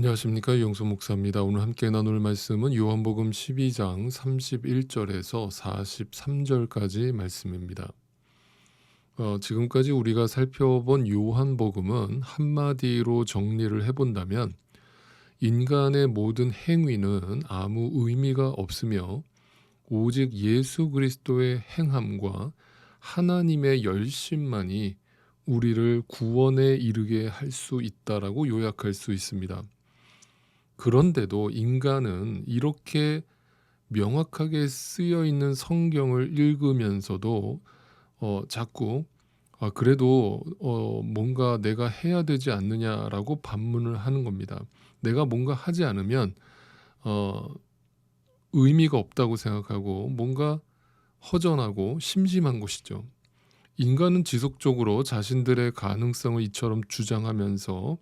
안녕하십니까, 영수 목사입니다. 오늘 함께 나눌 말씀은 요한복음 12장 31절에서 43절까지 말씀입니다. 지금까지 우리가 살펴본 요한복음은 한마디로 정리를 해본다면 인간의 모든 행위는 아무 의미가 없으며 오직 예수 그리스도의 행함과 하나님의 열심만이 우리를 구원에 이르게 할 수 있다라고 요약할 수 있습니다. 그런데도 인간은 이렇게 명확하게 쓰여 있는 성경을 읽으면서도 자꾸 그래도 뭔가 내가 해야 되지 않느냐라고 반문을 하는 겁니다. 내가 뭔가 하지 않으면 어, 의미가 없다고 생각하고 뭔가 허전하고 심심한 것이죠. 인간은 지속적으로 자신들의 가능성을 이처럼 주장하면서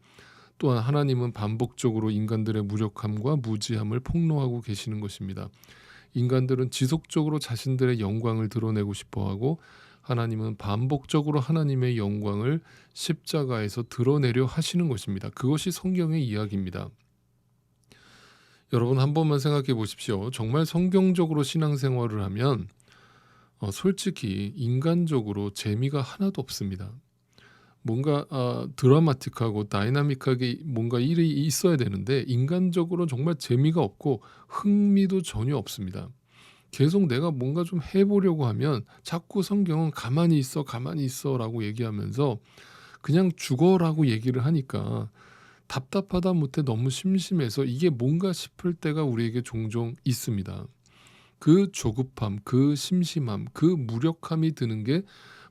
또한 하나님은 반복적으로 인간들의 무력함과 무지함을 폭로하고 계시는 것입니다. 인간들은 지속적으로 자신들의 영광을 드러내고 싶어하고 하나님은 반복적으로 하나님의 영광을 십자가에서 드러내려 하시는 것입니다. 그것이 성경의 이야기입니다. 여러분 한 번만 생각해 보십시오. 정말 성경적으로 신앙생활을 하면 솔직히 인간적으로 재미가 하나도 없습니다. 뭔가 드라마틱하고 다이나믹하게 뭔가 일이 있어야 되는데 인간적으로 정말 재미가 없고 흥미도 전혀 없습니다. 계속 내가 뭔가 좀 해보려고 하면 자꾸 성경은 가만히 있어 가만히 있어라고 얘기하면서 그냥 죽어라고 얘기를 하니까 답답하다 못해 너무 심심해서 이게 뭔가 싶을 때가 우리에게 종종 있습니다. 그 조급함, 그 심심함, 그 무력함이 드는 게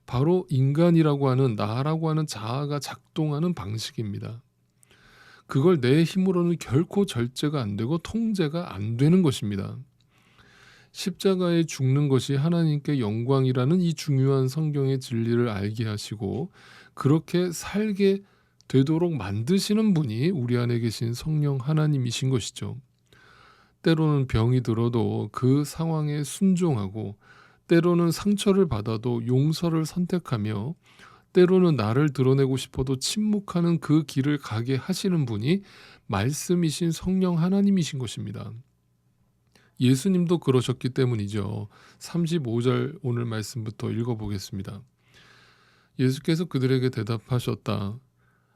바로 인간이라고 하는 나라고 하는 자아가 작동하는 방식입니다. 그걸 내 힘으로는 결코 절제가 안 되고 통제가 안 되는 것입니다. 십자가에 죽는 것이 하나님께 영광이라는 이 중요한 성경의 진리를 알게 하시고 그렇게 살게 되도록 만드시는 분이 우리 안에 계신 성령 하나님이신 것이죠. 때로는 병이 들어도 그 상황에 순종하고 때로는 상처를 받아도 용서를 선택하며 때로는 나를 드러내고 싶어도 침묵하는 그 길을 가게 하시는 분이 말씀이신 성령 하나님이신 것입니다. 예수님도 그러셨기 때문이죠. 35절 오늘 말씀부터 읽어보겠습니다. 예수께서 그들에게 대답하셨다.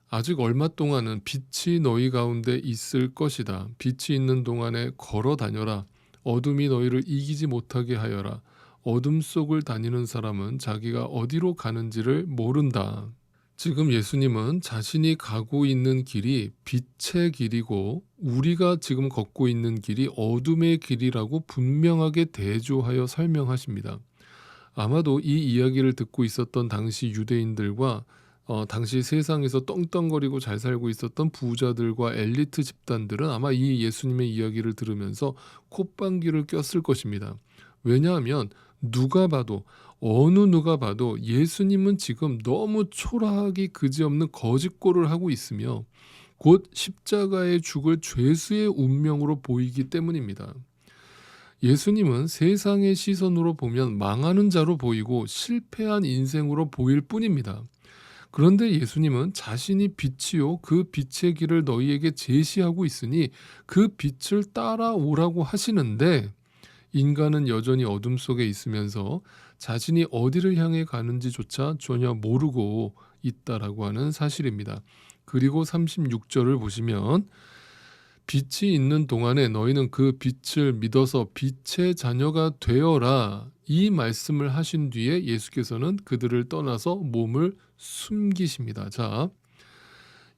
아직 얼마 동안은 빛이 너희 가운데 있을 것이다. 빛이 있는 동안에 걸어 다녀라. 어둠이 너희를 이기지 못하게 하여라. 어둠 속을 다니는 사람은 자기가 어디로 가는지를 모른다. 지금 예수님은 자신이 가고 있는 길이 빛의 길이고 우리가 지금 걷고 있는 길이 어둠의 길이라고 분명하게 대조하여 설명하십니다. 아마도 이 이야기를 듣고 있었던 당시 유대인들과 당시 세상에서 떵떵거리고 잘 살고 있었던 부자들과 엘리트 집단들은 아마 이 예수님의 이야기를 들으면서 콧방귀를 꼈을 것입니다. 왜냐하면 어느 누가 봐도 예수님은 지금 너무 초라하기 그지없는 거짓골을 하고 있으며 곧 십자가에 죽을 죄수의 운명으로 보이기 때문입니다. 예수님은 세상의 시선으로 보면 망하는 자로 보이고 실패한 인생으로 보일 뿐입니다. 그런데 예수님은 자신이 빛이요 그 빛의 길을 너희에게 제시하고 있으니 그 빛을 따라오라고 하시는데 인간은 여전히 어둠 속에 있으면서 자신이 어디를 향해 가는지조차 전혀 모르고 있다라고 하는 사실입니다. 그리고 36절을 보시면 빛이 있는 동안에 너희는 그 빛을 믿어서 빛의 자녀가 되어라. 이 말씀을 하신 뒤에 예수께서는 그들을 떠나서 몸을 숨기십니다. 자,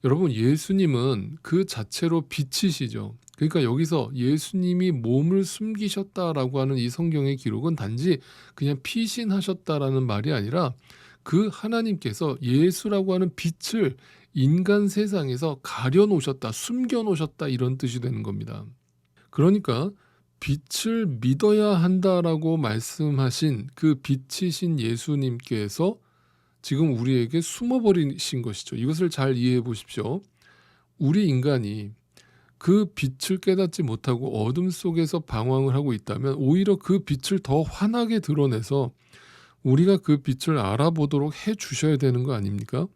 여러분 예수님은 그 자체로 빛이시죠. 그러니까 여기서 예수님이 몸을 숨기셨다라고 하는 이 성경의 기록은 단지 그냥 피신하셨다라는 말이 아니라 그 하나님께서 예수라고 하는 빛을 인간 세상에서 가려놓으셨다, 숨겨놓으셨다 이런 뜻이 되는 겁니다. 그러니까 빛을 믿어야 한다라고 말씀하신 그 빛이신 예수님께서 지금 우리에게 숨어버리신 것이죠. 이것을 잘 이해해 보십시오. 우리 인간이 그 빛을 깨닫지 못하고 어둠 속에서 방황을 하고 있다면 오히려 그 빛을 더 환하게 드러내서 우리가 그 빛을 알아보도록 해 주셔야 되는 거 아닙니까?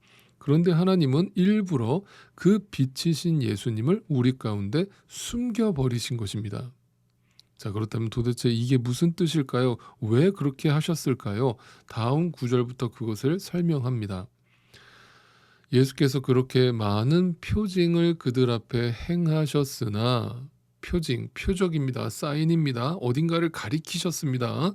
그런데 하나님은 일부러 그 빛이신 예수님을 우리 가운데 숨겨버리신 것입니다. 자, 그렇다면 도대체 이게 무슨 뜻일까요? 왜 그렇게 하셨을까요? 다음 구절부터 그것을 설명합니다. 예수께서 그렇게 많은 표징을 그들 앞에 행하셨으나, 표징, 표적입니다. 사인입니다. 어딘가를 가리키셨습니다.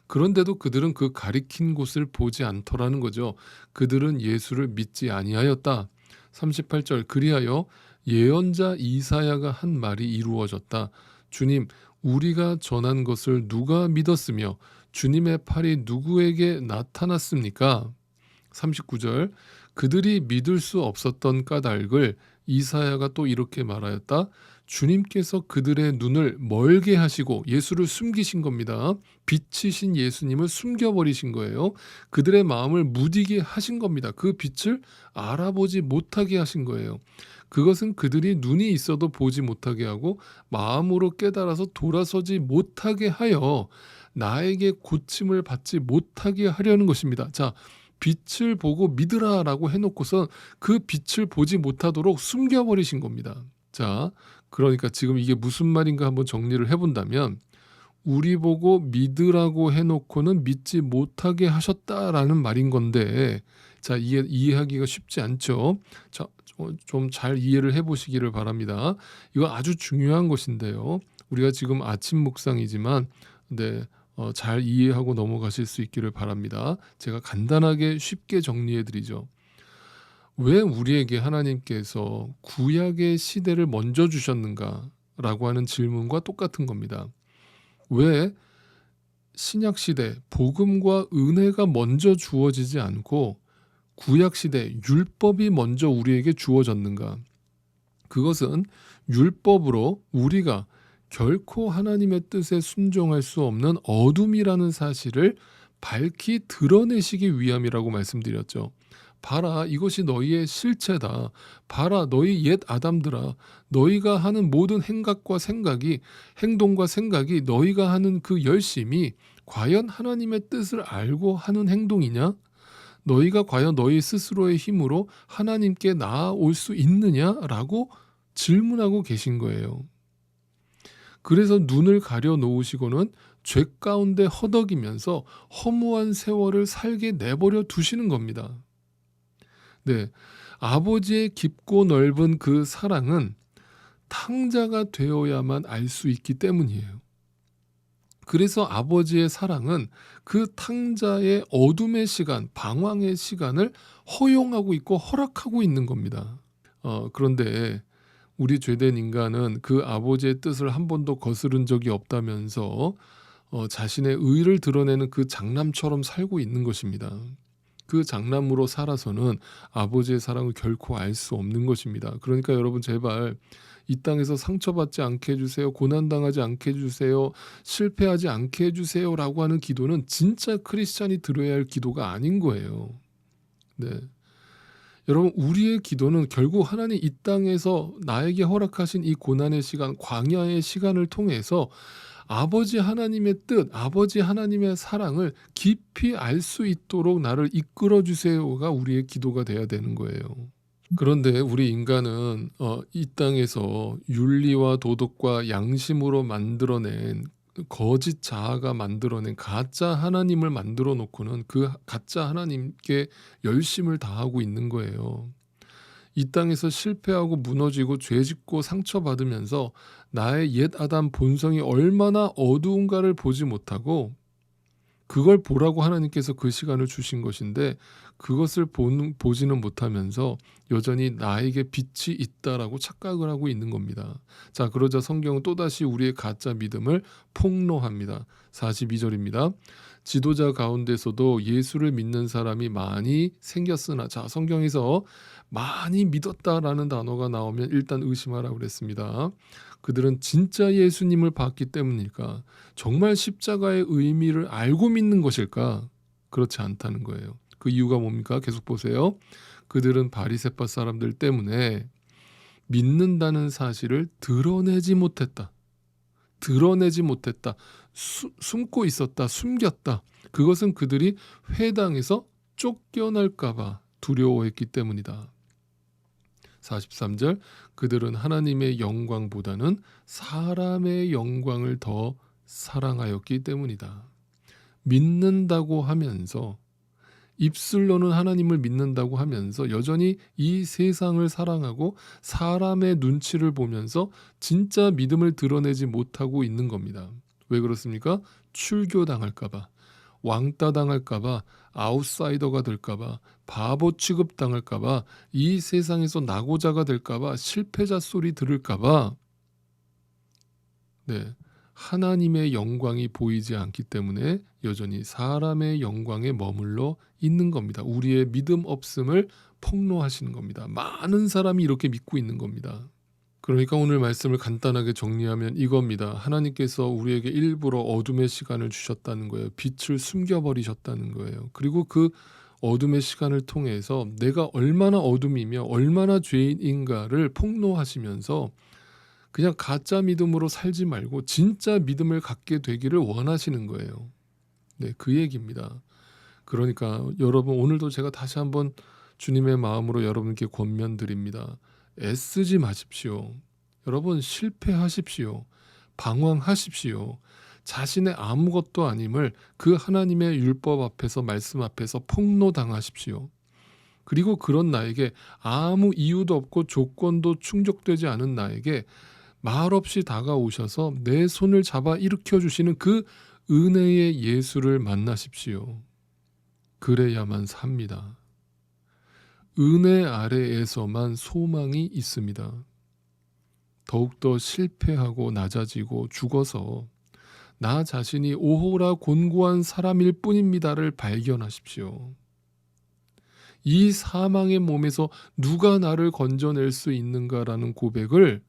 그런데도 그들은 그 가리킨 곳을 보지 않더라는 거죠. 그들은 예수를 믿지 아니하였다. 38절, 그리하여 예언자 이사야가 한 말이 이루어졌다. 주님, 우리가 전한 것을 누가 믿었으며 주님의 팔이 누구에게 나타났습니까? 39절, 그들이 믿을 수 없었던 까닭을 이사야가 또 이렇게 말하였다. 주님께서 그들의 눈을 멀게 하시고, 예수를 숨기신 겁니다. 빛이신 예수님을 숨겨버리신 거예요. 그들의 마음을 무디게 하신 겁니다. 그 빛을 알아보지 못하게 하신 거예요. 그것은 그들이 눈이 있어도 보지 못하게 하고 마음으로 깨달아서 돌아서지 못하게 하여 나에게 고침을 받지 못하게 하려는 것입니다. 자, 빛을 보고 믿으라라고 해놓고서 그 빛을 보지 못하도록 숨겨버리신 겁니다. 자, 그러니까 지금 이게 무슨 말인가 한번 정리를 해본다면, 우리 보고 믿으라고 해놓고는 믿지 못하게 하셨다라는 말인 건데, 자, 이해하기가 쉽지 않죠. 자, 좀 잘 이해를 해보시기를 바랍니다. 이거 아주 중요한 것인데요. 우리가 지금 아침 묵상이지만, 네, 잘 이해하고 넘어가실 수 있기를 바랍니다. 제가 간단하게 쉽게 정리해드리죠. 왜 우리에게 하나님께서 구약의 시대를 먼저 주셨는가? 라고 하는 질문과 똑같은 겁니다. 왜 신약 시대 복음과 은혜가 먼저 주어지지 않고 구약 시대 율법이 먼저 우리에게 주어졌는가? 그것은 율법으로 우리가 결코 하나님의 뜻에 순종할 수 없는 어둠이라는 사실을 밝히 드러내시기 위함이라고 말씀드렸죠. 봐라, 이것이 너희의 실체다. 봐라, 너희 옛 아담들아. 너희가 하는 모든 행각과 생각이, 행동과 생각이, 너희가 하는 그 열심이 과연 하나님의 뜻을 알고 하는 행동이냐? 너희가 과연 너희 스스로의 힘으로 하나님께 나아올 수 있느냐라고 질문하고 계신 거예요. 그래서 눈을 가려 놓으시고는 죄 가운데 허덕이면서 허무한 세월을 살게 내버려 두시는 겁니다. 네, 아버지의 깊고 넓은 그 사랑은 탕자가 되어야만 알 수 있기 때문이에요. 그래서 아버지의 사랑은 그 탕자의 어둠의 시간, 방황의 시간을 허용하고 있고 허락하고 있는 겁니다. 그런데 우리 죄된 인간은 그 아버지의 뜻을 한 번도 거스른 적이 없다면서 자신의 의를 드러내는 그 장남처럼 살고 있는 것입니다. 그 장남으로 살아서는 아버지의 사랑을 결코 알 수 없는 것입니다. 그러니까 여러분, 제발 이 땅에서 상처받지 않게 해주세요. 고난당하지 않게 해주세요. 실패하지 않게 해주세요. 라고 하는 기도는 진짜 크리스찬이 드려야 할 기도가 아닌 거예요. 네. 여러분, 우리의 기도는 결국 하나님 이 땅에서 나에게 허락하신 이 고난의 시간, 광야의 시간을 통해서 아버지 하나님의 뜻, 아버지 하나님의 사랑을 깊이 알 수 있도록 나를 이끌어 주세요가 우리의 기도가 돼야 되는 거예요. 그런데 우리 인간은 이 땅에서 윤리와 도덕과 양심으로 만들어낸 거짓 자아가 만들어낸 가짜 하나님을 만들어 놓고는 그 가짜 하나님께 열심을 다하고 있는 거예요. 이 땅에서 실패하고 무너지고 죄짓고 상처받으면서 나의 옛 아담 본성이 얼마나 어두운가를 보지 못하고, 그걸 보라고 하나님께서 그 시간을 주신 것인데 그것을 보지는 못하면서 여전히 나에게 빛이 있다라고 착각을 하고 있는 겁니다. 자, 그러자 성경은 또다시 우리의 가짜 믿음을 폭로합니다. 42절입니다. 지도자 가운데서도 예수를 믿는 사람이 많이 생겼으나, 자, 성경에서 많이 믿었다라는 단어가 나오면 일단 의심하라고 그랬습니다. 그들은 진짜 예수님을 봤기 때문일까? 정말 십자가의 의미를 알고 믿는 것일까? 그렇지 않다는 거예요. 그 이유가 뭡니까? 계속 보세요. 그들은 바리새파 사람들 때문에 믿는다는 사실을 드러내지 못했다. 숨고 있었다. 숨겼다. 그것은 그들이 회당에서 쫓겨날까 봐 두려워했기 때문이다. 43절 그들은 하나님의 영광보다는 사람의 영광을 더 사랑하였기 때문이다. 믿는다고 하면서 입술로는 하나님을 믿는다고 하면서 여전히 이 세상을 사랑하고 사람의 눈치를 보면서 진짜 믿음을 드러내지 못하고 있는 겁니다. 왜 그렇습니까? 출교당할까봐, 왕따 당할까봐, 아웃사이더가 될까봐, 바보 취급 당할까봐, 이 세상에서 낙오자가 될까봐, 실패자 소리 들을까봐, 네, 하나님의 영광이 보이지 않기 때문에 여전히 사람의 영광에 머물러 있는 겁니다. 우리의 믿음 없음을 폭로하시는 겁니다. 많은 사람이 이렇게 믿고 있는 겁니다. 그러니까 오늘 말씀을 간단하게 정리하면 이겁니다. 하나님께서 우리에게 일부러 어둠의 시간을 주셨다는 거예요. 빛을 숨겨버리셨다는 거예요. 그리고 그 어둠의 시간을 통해서 내가 얼마나 어둠이며 얼마나 죄인인가를 폭로하시면서 그냥 가짜 믿음으로 살지 말고 진짜 믿음을 갖게 되기를 원하시는 거예요. 네, 그 얘기입니다. 그러니까 여러분 오늘도 제가 다시 한번 주님의 마음으로 여러분께 권면드립니다. 애쓰지 마십시오. 여러분 실패하십시오. 방황하십시오. 자신의 아무것도 아님을 그 하나님의 율법 앞에서 말씀 앞에서 폭로당하십시오. 그리고 그런 나에게 아무 이유도 없고 조건도 충족되지 않은 나에게 말없이 다가오셔서 내 손을 잡아 일으켜 주시는 그 은혜의 예수를 만나십시오. 그래야만 삽니다. 은혜 아래에서만 소망이 있습니다. 더욱더 실패하고 낮아지고 죽어서 나 자신이 오호라 곤고한 사람일 뿐입니다를 발견하십시오. 이 사망의 몸에서 누가 나를 건져낼 수 있는가라는 고백을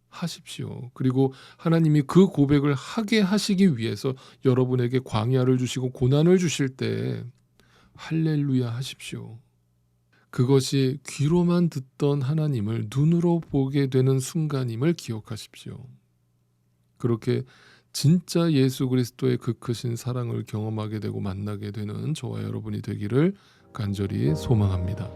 하십시오. 그리고 하나님이 그 고백을 하게 하시기 위해서 여러분에게 광야를 주시고 고난을 주실 때 할렐루야 하십시오. 그것이 귀로만 듣던 하나님을 눈으로 보게 되는 순간임을 기억하십시오. 그렇게 진짜 예수 그리스도의 그 크신 사랑을 경험하게 되고 만나게 되는 저와 여러분이 되기를 간절히 소망합니다.